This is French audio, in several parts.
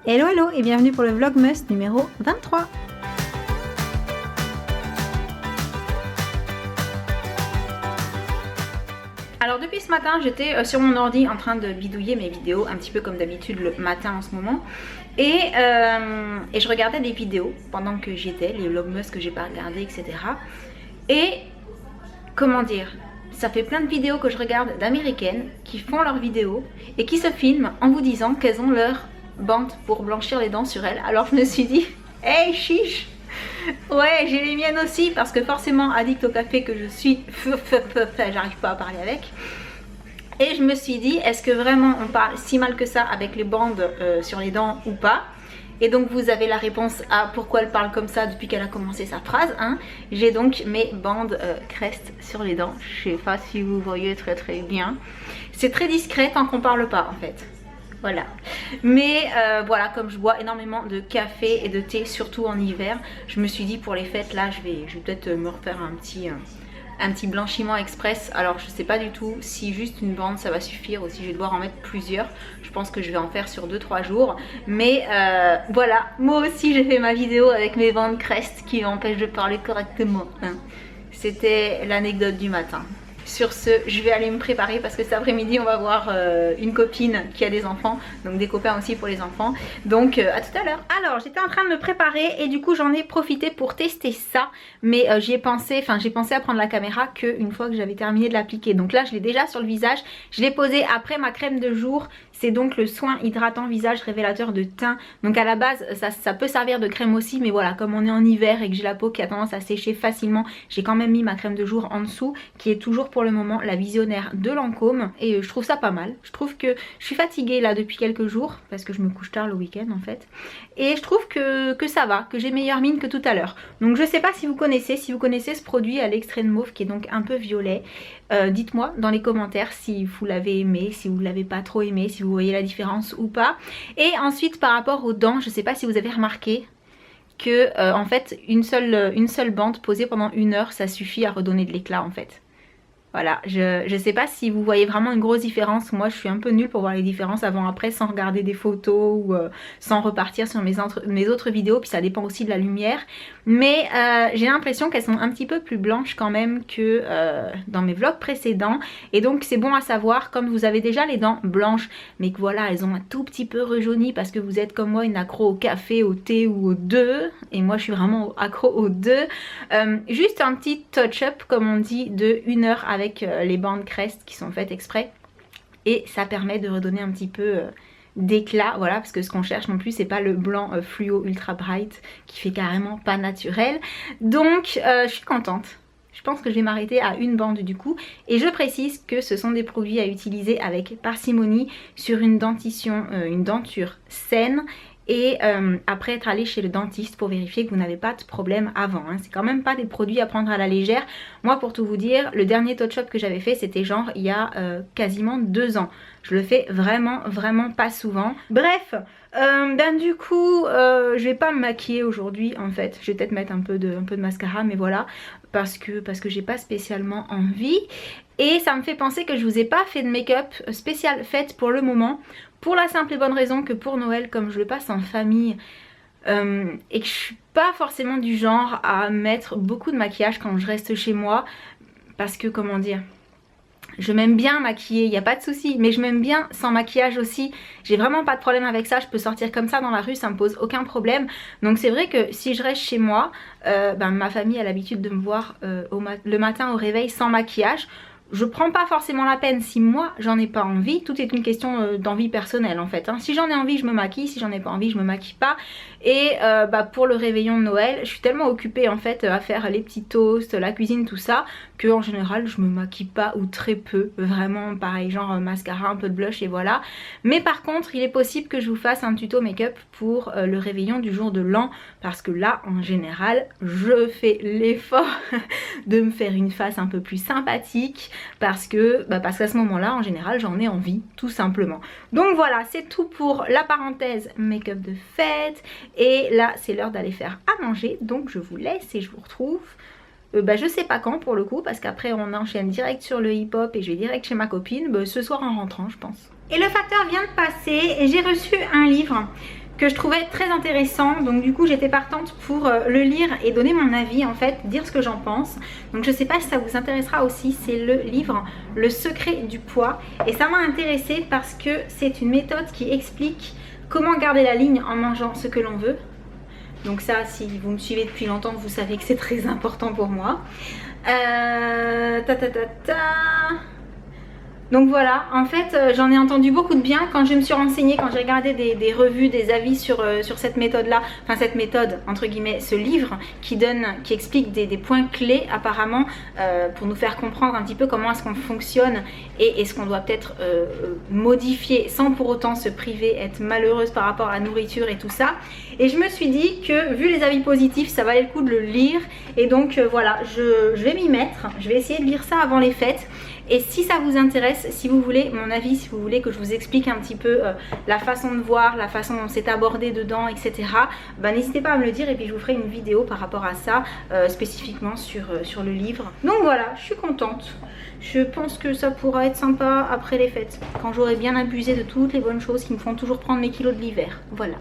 Hello hello et bienvenue pour le Vlogmas numéro 23. Alors depuis ce matin j'étais sur mon ordi en train de bidouiller mes vidéos, un petit peu comme d'habitude le matin en ce moment. Et je regardais des vidéos pendant que j'étais, les Vlogmas que j'ai pas regardé, etc. Et comment dire, ça fait plein de vidéos que je regarde d'américaines qui font leurs vidéos et qui se filment en vous disant qu'elles ont leur bande pour blanchir les dents sur elles. Alors je me suis dit, hey chiche, ouais j'ai les miennes aussi parce que forcément addict au café que je suis, j'arrive pas à parler avec. Et je me suis dit, est-ce que vraiment on parle si mal que ça avec les bandes sur les dents ou pas? Et donc vous avez la réponse à pourquoi elle parle comme ça depuis qu'elle a commencé sa phrase, hein. J'ai donc mes bandes Crest sur les dents. Je sais pas si vous voyez très bien. C'est très discret tant qu'on parle pas en fait. Voilà. Mais voilà, comme je bois énormément de café et de thé, surtout en hiver, je me suis dit pour les fêtes là, je vais peut-être me refaire un petit blanchiment express. Alors je sais pas du tout si juste une bande ça va suffire ou si je vais devoir en mettre plusieurs. Je pense que je vais en faire sur 2-3 jours. Mais voilà, moi aussi j'ai fait ma vidéo avec mes bandes Crest qui m'empêchent de parler correctement, hein. C'était l'anecdote du matin. Sur ce, je vais aller me préparer parce que cet après-midi on va voir une copine qui a des enfants, donc des copains aussi pour les enfants. Donc à tout à l'heure. Alors j'étais en train de me préparer et du coup j'en ai profité pour tester ça. Mais j'ai pensé à prendre la caméra qu'une fois que j'avais terminé de l'appliquer. Donc là je l'ai déjà sur le visage, je l'ai posé après ma crème de jour. C'est donc le soin hydratant visage révélateur de teint. Donc à la base ça peut servir de crème aussi, mais voilà, comme on est en hiver et que j'ai la peau qui a tendance à sécher facilement, j'ai quand même mis ma crème de jour en dessous, qui est toujours pour le moment la visionnaire de Lancôme. Et je trouve ça pas mal. Je trouve que je suis fatiguée là depuis quelques jours, parce que je me couche tard le week-end en fait. Et je trouve que ça va, que j'ai meilleure mine que tout à l'heure. Donc je sais pas si vous connaissez ce produit à l'extrait de mauve qui est donc un peu violet. Dites-moi dans les commentaires si vous l'avez aimé, si vous l'avez pas trop aimé, si vous voyez la différence ou pas. Et ensuite par rapport aux dents, je sais pas si vous avez remarqué que en fait une seule bande posée pendant 1 heure ça suffit à redonner de l'éclat en fait. Voilà, je sais pas si vous voyez vraiment une grosse différence. Moi je suis un peu nulle pour voir les différences avant après sans regarder des photos ou sans repartir sur mes autres vidéos. Puis ça dépend aussi de la lumière. Mais j'ai l'impression qu'elles sont un petit peu plus blanches quand même que dans mes vlogs précédents. Et donc c'est bon à savoir, comme vous avez déjà les dents blanches mais que voilà elles ont un tout petit peu rejauni parce que vous êtes comme moi une accro au café, au thé ou aux deux. Et moi je suis vraiment accro aux deux. Juste un petit touch-up comme on dit de 1 heure avec les bandes Crest qui sont faites exprès et ça permet de redonner un petit peu d'éclat, voilà, parce que ce qu'on cherche non plus c'est pas le blanc fluo ultra bright qui fait carrément pas naturel. Donc je suis contente. Je pense que je vais m'arrêter à une bande du coup. Et je précise que ce sont des produits à utiliser avec parcimonie sur une dentition, une denture saine. Et après être allé chez le dentiste pour vérifier que vous n'avez pas de problème avant, hein. C'est quand même pas des produits à prendre à la légère. Moi pour tout vous dire, le dernier touch-up que j'avais fait c'était genre il y a quasiment 2 ans. Je le fais vraiment pas souvent. Bref, du coup je vais pas me maquiller aujourd'hui en fait. Je vais peut-être mettre un peu de mascara mais voilà. Parce que j'ai pas spécialement envie. Et ça me fait penser que je vous ai pas fait de make-up spécial fait pour le moment. Pour la simple et bonne raison que pour Noël, comme je le passe en famille et que je suis pas forcément du genre à mettre beaucoup de maquillage quand je reste chez moi. Parce que comment dire, je m'aime bien maquiller, il n'y a pas de souci, mais je m'aime bien sans maquillage aussi. J'ai vraiment pas de problème avec ça, je peux sortir comme ça dans la rue, ça me pose aucun problème. Donc c'est vrai que si je reste chez moi, ma famille a l'habitude de me voir le matin au réveil sans maquillage. Je prends pas forcément la peine si moi j'en ai pas envie. Tout est une question d'envie personnelle en fait, hein. Si j'en ai envie je me maquille, si j'en ai pas envie je me maquille pas. Et pour le réveillon de Noël je suis tellement occupée en fait à faire les petits toasts, la cuisine, tout ça, que en général je me maquille pas ou très peu. Vraiment pareil, genre mascara, un peu de blush et voilà. Mais par contre il est possible que je vous fasse un tuto make-up pour le réveillon du jour de l'an. Parce que là en général je fais l'effort de me faire une face un peu plus sympathique. Parce qu'à ce moment là en général j'en ai envie tout simplement. Donc voilà, c'est tout pour la parenthèse make-up de fête. Et là c'est l'heure d'aller faire à manger. Donc je vous laisse et je vous retrouve je sais pas quand pour le coup, parce qu'après on enchaîne direct sur le hip hop et je vais direct chez ma copine ce soir en rentrant je pense. Et le facteur vient de passer et j'ai reçu un livre que je trouvais très intéressant. Donc du coup j'étais partante pour le lire et donner mon avis en fait, dire ce que j'en pense. Donc je sais pas si ça vous intéressera aussi, c'est le livre Le secret du poids. Et ça m'a intéressée parce que c'est une méthode qui explique comment garder la ligne en mangeant ce que l'on veut. Donc ça, si vous me suivez depuis longtemps, vous savez que c'est très important pour moi. Donc voilà, en fait j'en ai entendu beaucoup de bien quand je me suis renseignée, quand j'ai regardé des revues, des avis sur cette méthode là, enfin cette méthode entre guillemets, ce livre qui explique des points clés apparemment pour nous faire comprendre un petit peu comment est-ce qu'on fonctionne et est-ce qu'on doit peut-être modifier sans pour autant se priver, être malheureuse par rapport à la nourriture et tout ça. Et je me suis dit que vu les avis positifs ça valait le coup de le lire et donc voilà, je vais m'y mettre, je vais essayer de lire ça avant les fêtes. Et si ça vous intéresse, si vous voulez mon avis, si vous voulez que je vous explique un petit peu la façon de voir, la façon dont c'est abordé dedans, etc. Bah, n'hésitez pas à me le dire et puis je vous ferai une vidéo par rapport à ça, spécifiquement sur le livre. Donc voilà, je suis contente. Je pense que ça pourra être sympa après les fêtes, quand j'aurai bien abusé de toutes les bonnes choses qui me font toujours prendre mes kilos de l'hiver. Voilà.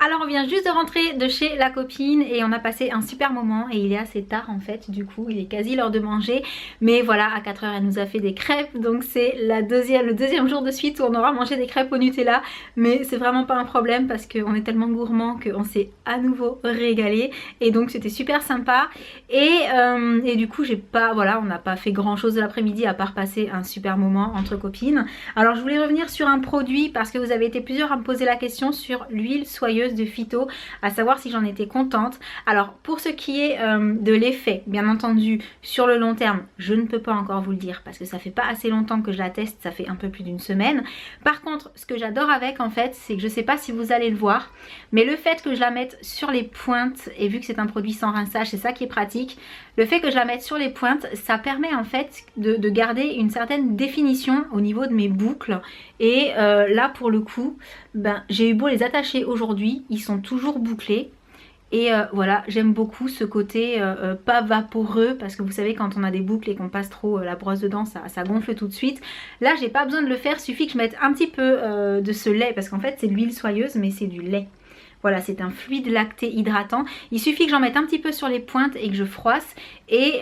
Alors on vient juste de rentrer de chez la copine et on a passé un super moment et il est assez tard en fait, du coup il est quasi l'heure de manger. Mais voilà, à 4 h elle nous a fait des crêpes, donc c'est le deuxième jour de suite où on aura mangé des crêpes au Nutella. Mais c'est vraiment pas un problème parce qu'on est tellement gourmand qu'on s'est à nouveau régalé. Et donc c'était super sympa et du coup j'ai pas, voilà, on n'a pas fait grand chose de l'après-midi à part passer un super moment entre copines. Alors je voulais revenir sur un produit parce que vous avez été plusieurs à me poser la question sur l'huile soyeuse de Phyto, à savoir si j'en étais contente. Alors pour ce qui est de l'effet, bien entendu sur le long terme, je ne peux pas encore vous le dire parce que ça fait pas assez longtemps que je la teste, ça fait un peu plus d'une semaine. Par contre ce que j'adore avec en fait, c'est que je sais pas si vous allez le voir, mais le fait que je la mette sur les pointes, et vu que c'est un produit sans rinçage, c'est ça qui est pratique, le fait que je la mette sur les pointes, ça permet en fait de garder une certaine définition au niveau de mes boucles. Et là pour le coup, ben, j'ai eu beau les attacher aujourd'hui, ils sont toujours bouclés. Et voilà, j'aime beaucoup ce côté pas vaporeux, parce que vous savez quand on a des boucles et qu'on passe trop la brosse dedans, ça gonfle tout de suite. Là j'ai pas besoin de le faire, suffit que je mette un petit peu de ce lait, parce qu'en fait c'est de l'huile soyeuse mais c'est du lait. Voilà, c'est un fluide lacté hydratant. Il suffit que j'en mette un petit peu sur les pointes et que je froisse. Et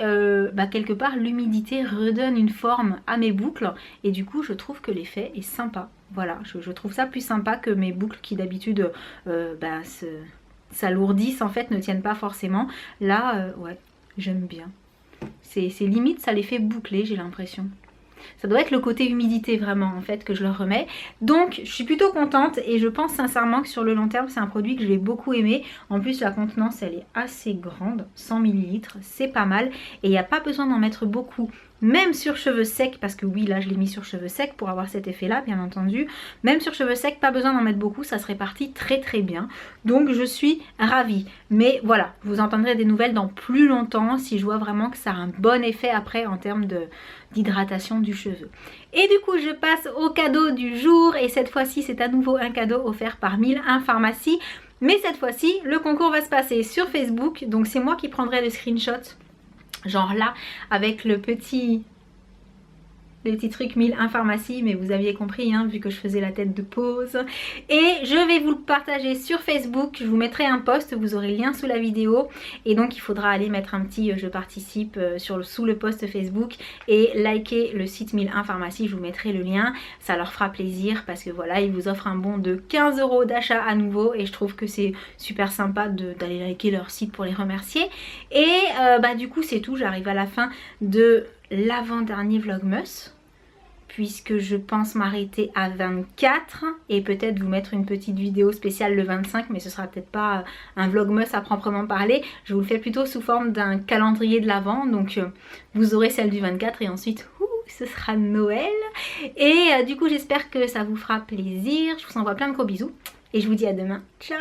bah, quelque part, l'humidité redonne une forme à mes boucles. Et du coup, je trouve que l'effet est sympa. Voilà, je trouve ça plus sympa que mes boucles qui d'habitude bah, s'alourdissent, en fait, ne tiennent pas forcément. Là, ouais, j'aime bien. C'est limite, ça les fait boucler, j'ai l'impression. Ça doit être le côté humidité vraiment en fait que je leur remets. Donc je suis plutôt contente et je pense sincèrement que sur le long terme c'est un produit que je vais beaucoup aimer. En plus la contenance elle est assez grande, 100 ml, c'est pas mal. Et il n'y a pas besoin d'en mettre beaucoup. Même sur cheveux secs, parce que oui là je l'ai mis sur cheveux secs pour avoir cet effet là bien entendu. Même sur cheveux secs, pas besoin d'en mettre beaucoup, ça se répartit très très bien. Donc je suis ravie. Mais voilà, vous entendrez des nouvelles dans plus longtemps si je vois vraiment que ça a un bon effet après en termes d'hydratation du cheveu. Et du coup je passe au cadeau du jour et cette fois-ci c'est à nouveau un cadeau offert par 1001 Pharmacie. Mais cette fois-ci le concours va se passer sur Facebook, donc c'est moi qui prendrai le screenshot. Genre là avec le petit truc 1001 Pharmacie, mais vous aviez compris hein, vu que je faisais la tête de pause. Et je vais vous le partager sur Facebook, je vous mettrai un post, vous aurez le lien sous la vidéo. Et donc il faudra aller mettre un petit je participe sous le post Facebook et liker le site 1001 Pharmacie, je vous mettrai le lien. Ça leur fera plaisir parce que voilà, ils vous offrent un bon de 15 € d'achat à nouveau. Et je trouve que c'est super sympa d'aller liker leur site pour les remercier. Et bah du coup c'est tout, j'arrive à la fin de l'avant-dernier vlogmas, puisque je pense m'arrêter à 24 et peut-être vous mettre une petite vidéo spéciale le 25, mais ce sera peut-être pas un vlogmas à proprement parler. Je vous le fais plutôt sous forme d'un calendrier de l'avant, donc vous aurez celle du 24 et ensuite ce sera Noël. Et du coup j'espère que ça vous fera plaisir, je vous envoie plein de gros bisous et je vous dis à demain, ciao.